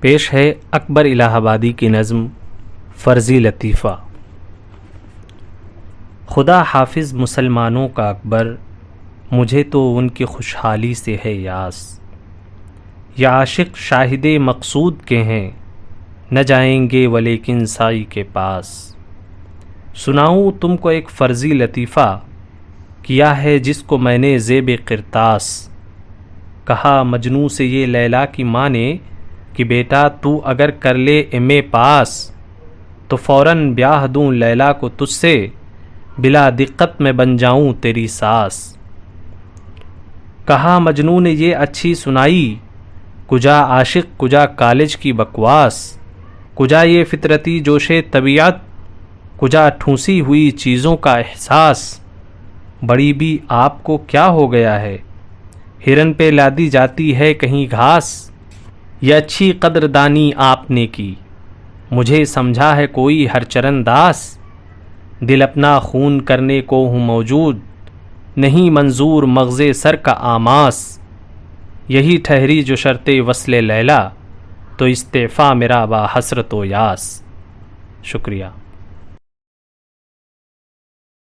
پیش ہے اکبر الہ آبادی کی نظم فرضی لطیفہ۔ خدا حافظ مسلمانوں کا اکبر، مجھے تو ان کی خوشحالی سے ہے یاس۔ یا عاشق شاہد مقصود کے ہیں، نہ جائیں گے ولیکن سائی کے پاس۔ سناؤں تم کو ایک فرضی لطیفہ، کیا ہے جس کو میں نے زیب قرطاس۔ کہا مجنوں سے یہ لیلا کی ماں نے کہ بیٹا تو اگر کر لے ایم اے پاس تو فوراً بیاہ دوں لیلا کو تجھ سے، بلا دقت میں بن جاؤں تیری ساس۔ کہا مجنوں نے یہ اچھی سنائی، کجا عاشق کجا کالج کی بکواس، کجا یہ فطرتی جوش طبیعت، کجا ٹھونسی ہوئی چیزوں کا احساس۔ بڑی بھی آپ کو کیا ہو گیا ہے، ہرن پہ لادی جاتی ہے کہیں گھاس۔ یہ اچھی قدردانی آپ نے کی، مجھے سمجھا ہے کوئی ہر چرن داس۔ دل اپنا خون کرنے کو ہوں موجود، نہیں منظور مغز سر کا آماس۔ یہی ٹھہری جو شرط وصل لیلا، تو استعفا میرا با حسرت و یاس۔ شکریہ۔